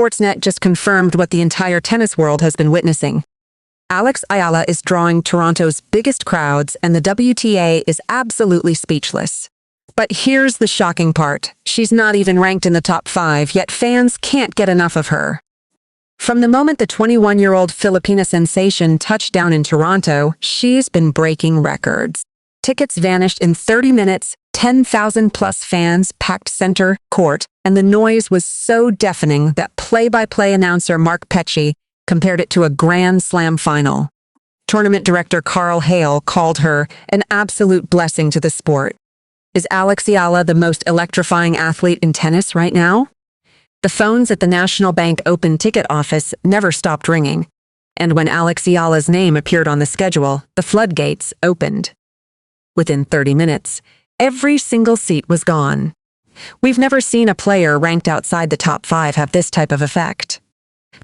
Sportsnet just confirmed what the entire tennis world has been witnessing. Eala is drawing Toronto's biggest crowds, and the WTA is absolutely speechless. But here's the shocking part. She's not even ranked in the top 5, yet fans can't get enough of her. From the moment the 21-year-old Filipina sensation touched down in Toronto, she's been breaking records. Tickets vanished in 30 minutes, 10,000-plus fans packed center court, and the noise was so deafening that play-by-play announcer Mark Petchey compared it to a Grand Slam final. Tournament director Karl Hale called her an absolute blessing to the sport. Is Eala the most electrifying athlete in tennis right now? The phones at the National Bank Open ticket office never stopped ringing, and when Eala's name appeared on the schedule, the floodgates opened. Within 30 minutes, every single seat was gone. We've never seen a player ranked outside the top 5 have this type of effect.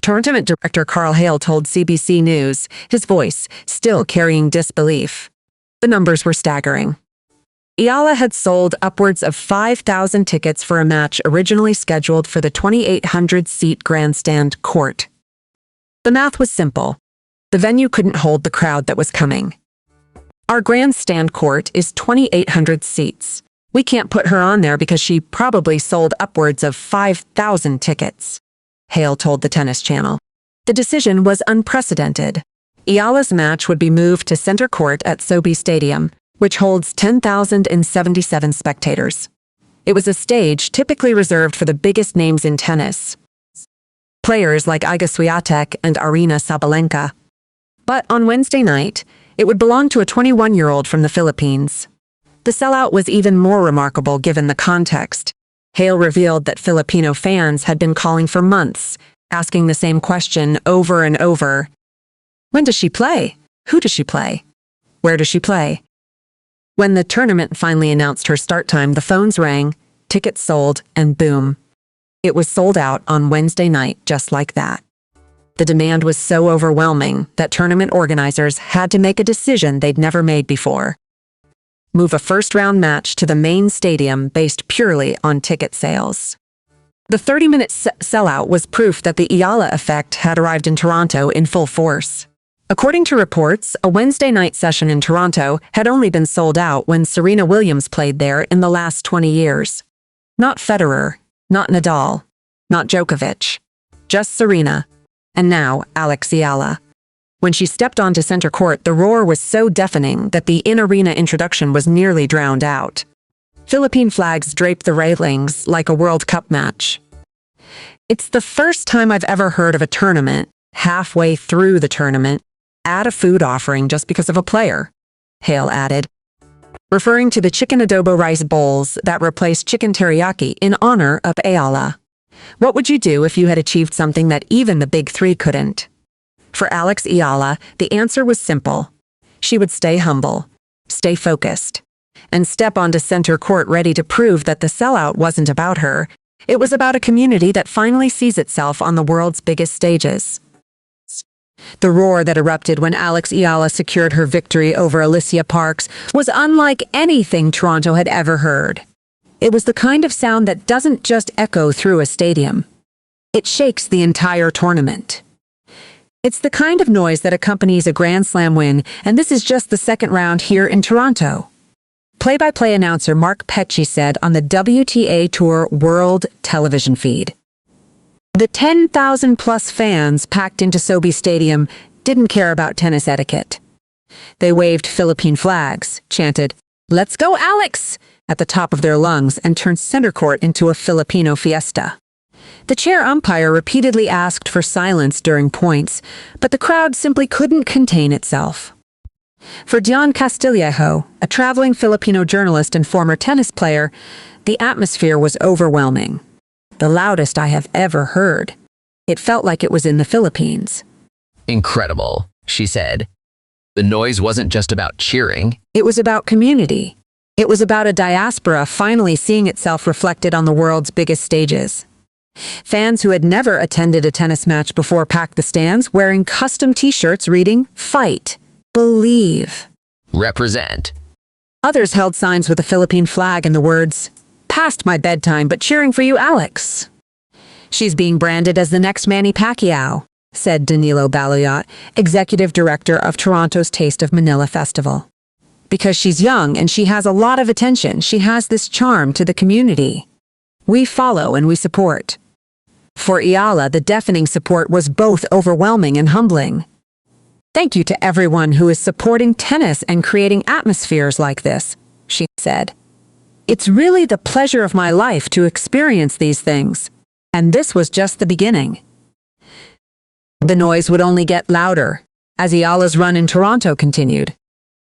Tournament director Karl Hale told CBC News, his voice still carrying disbelief. The numbers were staggering. Eala had sold upwards of 5,000 tickets for a match originally scheduled for the 2,800-seat grandstand court. The math was simple. The venue couldn't hold the crowd that was coming. Our grandstand court is 2,800 seats. We can't put her on there because she probably sold upwards of 5,000 tickets, Hale told the Tennis Channel. The decision was unprecedented. Eala's match would be moved to center court at SoBi Stadium, which holds 10,077 spectators. It was a stage typically reserved for the biggest names in tennis, players like Iga Swiatek and Aryna Sabalenka. But on Wednesday night, it would belong to a 21-year-old from the Philippines. The sellout was even more remarkable given the context. Hale revealed that Filipino fans had been calling for months, asking the same question over and over. When does she play? Who does she play? Where does she play? When the tournament finally announced her start time, the phones rang, tickets sold, and boom. It was sold out on Wednesday night just like that. The demand was so overwhelming that tournament organizers had to make a decision they'd never made before. Move a first-round match to the main stadium based purely on ticket sales. The 30-minute sellout was proof that the Eala effect had arrived in Toronto in full force. According to reports, a Wednesday night session in Toronto had only been sold out when Serena Williams played there in the last 20 years. Not Federer, not Nadal, not Djokovic, just Serena. And now, Eala. When she stepped onto center court, the roar was so deafening that the in-arena introduction was nearly drowned out. Philippine flags draped the railings like a World Cup match. It's the first time I've ever heard of a tournament, halfway through the tournament, add a food offering just because of a player, Hale added, referring to the chicken adobo rice bowls that replaced chicken teriyaki in honor of Eala. What would you do if you had achieved something that even the big three couldn't? For Eala, the answer was simple. She would stay humble, stay focused, and step onto center court ready to prove that the sellout wasn't about her. It was about a community that finally sees itself on the world's biggest stages. The roar that erupted when Eala secured her victory over Alicia Parks was unlike anything Toronto had ever heard. It was the kind of sound that doesn't just echo through a stadium. It shakes the entire tournament. It's the kind of noise that accompanies a Grand Slam win, and this is just the second round here in Toronto. Play-by-play announcer Mark Petchey said on the WTA Tour World television feed. The 10,000-plus fans packed into SoBi Stadium didn't care about tennis etiquette. They waved Philippine flags, chanted, "Let's go, Alex!" at the top of their lungs and turned center court into a Filipino fiesta. The chair umpire repeatedly asked for silence during points, but the crowd simply couldn't contain itself. For Dion Castillejo, a traveling Filipino journalist and former tennis player, the atmosphere was overwhelming. The loudest I have ever heard. It felt like it was in the Philippines. Incredible, she said. The noise wasn't just about cheering. It was about community. It was about a diaspora finally seeing itself reflected on the world's biggest stages. Fans who had never attended a tennis match before packed the stands wearing custom t-shirts reading, "Fight, Believe, Represent." Others held signs with a Philippine flag and the words, "Past my bedtime, but cheering for you, Alex." She's being branded as the next Manny Pacquiao, said Danilo Baluyot, executive director of Toronto's Taste of Manila Festival. Because she's young and she has a lot of attention, she has this charm to the community. We follow and we support. For Eala, the deafening support was both overwhelming and humbling. Thank you to everyone who is supporting tennis and creating atmospheres like this, she said. It's really the pleasure of my life to experience these things. And this was just the beginning. The noise would only get louder as Eala's run in Toronto continued,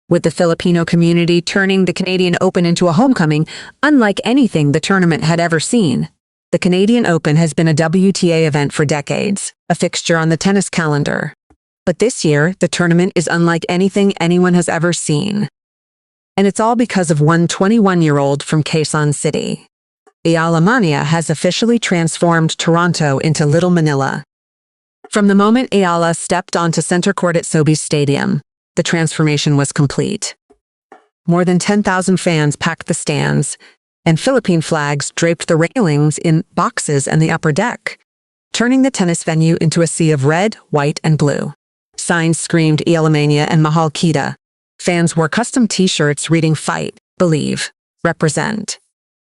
with the Filipino community turning the Canadian Open into a homecoming unlike anything the tournament had ever seen. The Canadian Open has been a WTA event for decades, a fixture on the tennis calendar. But this year, the tournament is unlike anything anyone has ever seen. And it's all because of one 21-year-old from Quezon City. Eala Mania has officially transformed Toronto into Little Manila. From the moment Eala stepped onto center court at Sobeys Stadium, the transformation was complete. More than 10,000 fans packed the stands, and Philippine flags draped the railings in boxes and the upper deck, turning the tennis venue into a sea of red, white, and blue. Signs screamed Eala Mania and Mahal Kita. Fans wore custom t-shirts reading Fight, Believe, Represent.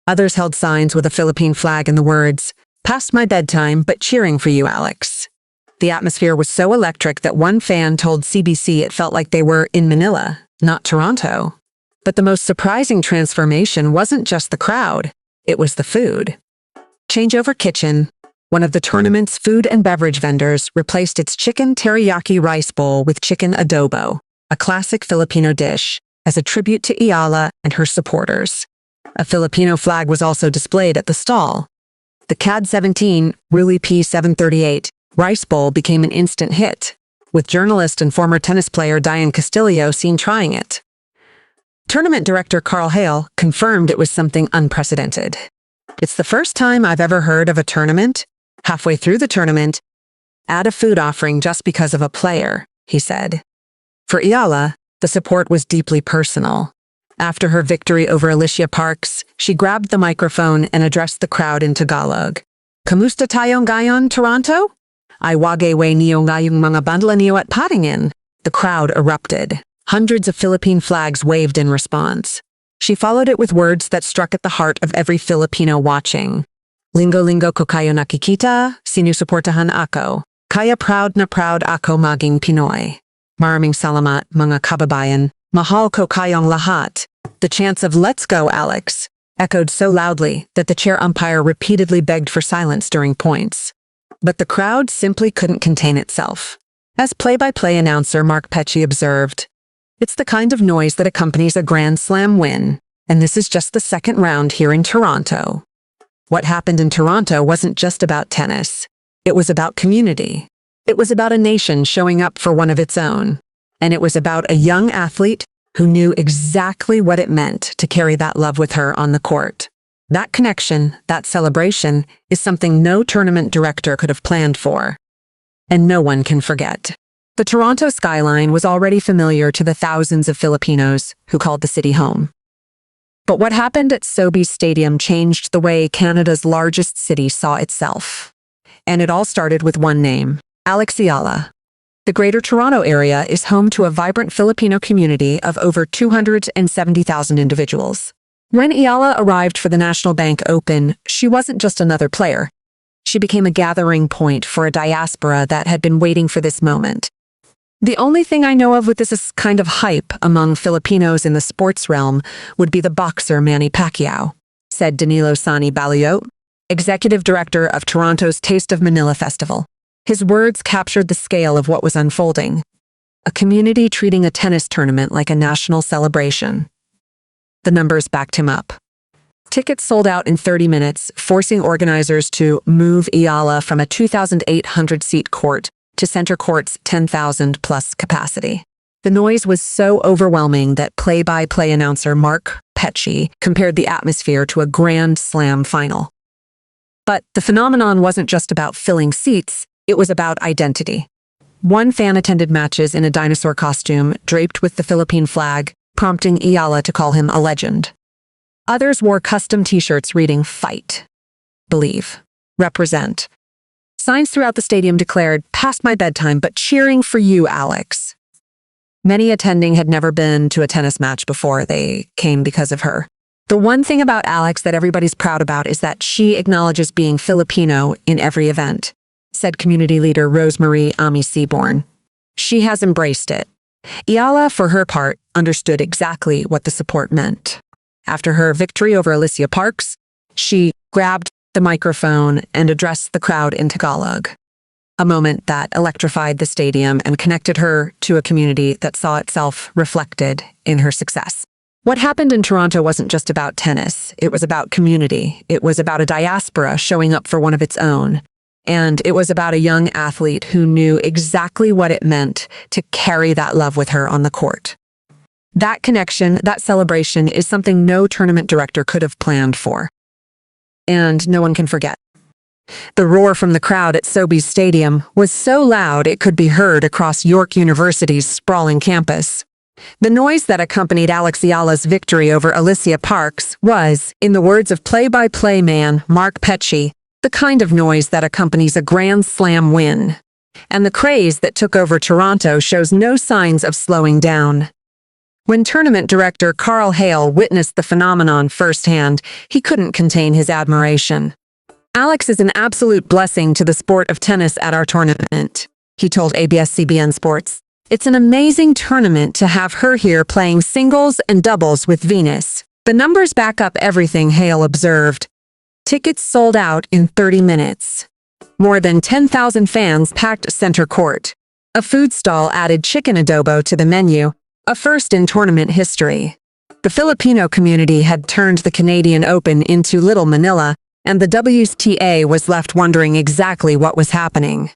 Others held signs with a Philippine flag and the words, "Past my bedtime, but cheering for you, Alex." The atmosphere was so electric that one fan told CBC it felt like they were in Manila, not Toronto. But the most surprising transformation wasn't just the crowd, it was the food. Changeover Kitchen, one of the tournament's food and beverage vendors, replaced its chicken teriyaki rice bowl with chicken adobo, a classic Filipino dish, as a tribute to Eala and her supporters. A Filipino flag was also displayed at the stall. The CAD 17, Ruli P 738, rice bowl became an instant hit, with journalist and former tennis player Diane Castillo seen trying it. Tournament director Karl Hale confirmed it was something unprecedented. It's the first time I've ever heard of a tournament, halfway through the tournament, add a food offering just because of a player, he said. For Eala, the support was deeply personal. After her victory over Alicia Parks, she grabbed the microphone and addressed the crowd in Tagalog. Kamusta tayong ngayon, Toronto? Ay wagay niyo ngayong mga bandla niyo at patingin. The crowd erupted. Hundreds of Philippine flags waved in response. She followed it with words that struck at the heart of every Filipino watching. Linggo-linggo ko kayo nakikita, sinusuportahan ako. Kaya proud na proud ako maging Pinoy. Maraming salamat, mga kababayan. Mahal ko kayong lahat. The chants of "Let's go, Alex" echoed so loudly that the chair umpire repeatedly begged for silence during points. But the crowd simply couldn't contain itself. As play-by-play announcer Mark Petchey observed, "It's the kind of noise that accompanies a Grand Slam win, and this is just the second round here in Toronto." What happened in Toronto wasn't just about tennis. It was about community. It was about a nation showing up for one of its own. And it was about a young athlete who knew exactly what it meant to carry that love with her on the court. That connection, that celebration, is something no tournament director could have planned for. And no one can forget. The Toronto skyline was already familiar to the thousands of Filipinos who called the city home. But what happened at Sobeys Stadium changed the way Canada's largest city saw itself. And it all started with one name, Alex Eala. The Greater Toronto Area is home to a vibrant Filipino community of over 270,000 individuals. When Eala arrived for the National Bank Open, she wasn't just another player. She became a gathering point for a diaspora that had been waiting for this moment. The only thing I know of with this kind of hype among Filipinos in the sports realm would be the boxer Manny Pacquiao, said Danilo Baluyot, executive director of Toronto's Taste of Manila Festival. His words captured the scale of what was unfolding. A community treating a tennis tournament like a national celebration. The numbers backed him up. Tickets sold out in 30 minutes, forcing organizers to move Eala from a 2,800-seat court to center court's 10,000-plus capacity. The noise was so overwhelming that play-by-play announcer Mark Petchey compared the atmosphere to a Grand Slam final. But the phenomenon wasn't just about filling seats, it was about identity. One fan attended matches in a dinosaur costume draped with the Philippine flag, prompting Eala to call him a legend. Others wore custom t-shirts reading Fight, Believe, represent. Signs throughout the stadium declared, "Past my bedtime, but cheering for you, Alex." Many attending had never been to a tennis match before. They came because of her. The one thing about Alex that everybody's proud about is that she acknowledges being Filipino in every event, said community leader Rosemarie Ami Seaborn. She has embraced it. Eala, for her part, understood exactly what the support meant. After her victory over Alicia Parks, she grabbed the microphone and addressed the crowd in Tagalog, a moment that electrified the stadium and connected her to a community that saw itself reflected in her success. What happened in Toronto wasn't just about tennis. It was about community. It was about a diaspora showing up for one of its own. And it was about a young athlete who knew exactly what it meant to carry that love with her on the court. That connection, that celebration, is something no tournament director could have planned for. And no one can forget. The roar from the crowd at Sobeys Stadium was so loud it could be heard across York University's sprawling campus. The noise that accompanied Alex Eala's victory over Alicia Parks was, in the words of play-by-play man Mark Petchey, the kind of noise that accompanies a Grand Slam win. And the craze that took over Toronto shows no signs of slowing down. When tournament director Karl Hale witnessed the phenomenon firsthand, he couldn't contain his admiration. "Alex is an absolute blessing to the sport of tennis at our tournament," he told ABS-CBN Sports. "It's an amazing tournament to have her here playing singles and doubles with Venus. The numbers back up everything," Hale observed. Tickets sold out in 30 minutes. More than 10,000 fans packed center court. A food stall added chicken adobo to the menu, a first in tournament history. The Filipino community had turned the Canadian Open into Little Manila, and the WTA was left wondering exactly what was happening.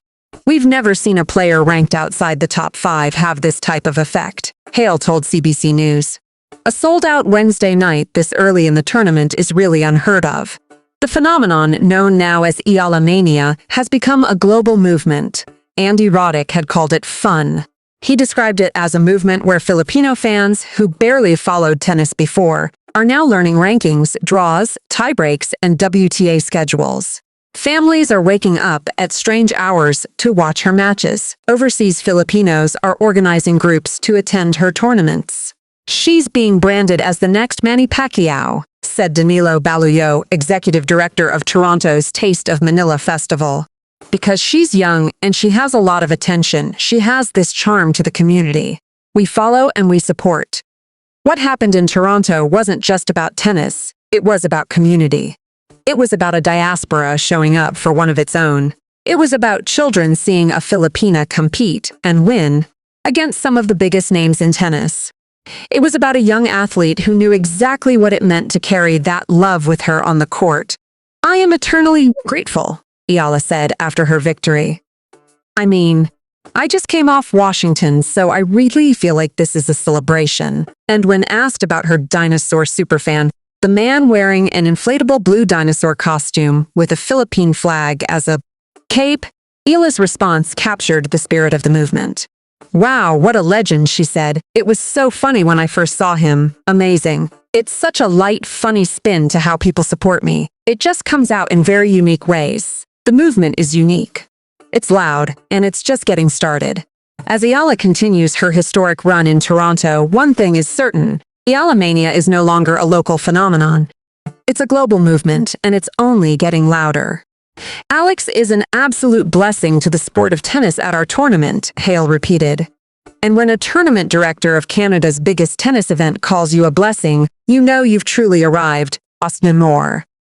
"We've never seen a player ranked outside the top 5 have this type of effect," Hale told CBC News. "A sold-out Wednesday night this early in the tournament is really unheard of." The phenomenon, known now as Eala Mania, has become a global movement. Andy Roddick had called it fun. He described it as a movement where Filipino fans, who barely followed tennis before, are now learning rankings, draws, tiebreaks, and WTA schedules. Families are waking up at strange hours to watch her matches. Overseas Filipinos are organizing groups to attend her tournaments. "She's being branded as the next Manny Pacquiao," said Danilo Baluyo, executive director of Toronto's Taste of Manila Festival. "Because she's young and she has a lot of attention, she has this charm to the community. We follow and we support." What happened in Toronto wasn't just about tennis, it was about community. It was about a diaspora showing up for one of its own. It was about children seeing a Filipina compete and win against some of the biggest names in tennis. It was about a young athlete who knew exactly what it meant to carry that love with her on the court. "I am eternally grateful," Eala said after her victory. "I mean, I just came off Washington, so I really feel like this is a celebration." And when asked about her dinosaur superfan, the man wearing an inflatable blue dinosaur costume with a Philippine flag as a cape, Eala's response captured the spirit of the movement. "Wow, what a legend," she said. "It was so funny when I first saw him. Amazing. It's such a light, funny spin to how people support me. It just comes out in very unique ways. The movement is unique. It's loud, and it's just getting started." As Eala continues her historic run in Toronto, one thing is certain: Eala Mania is no longer a local phenomenon. It's a global movement, and it's only getting louder. "Alex is an absolute blessing to the sport of tennis at our tournament," Hale repeated. And when a tournament director of Canada's biggest tennis event calls you a blessing, you know you've truly arrived. Austin Moore.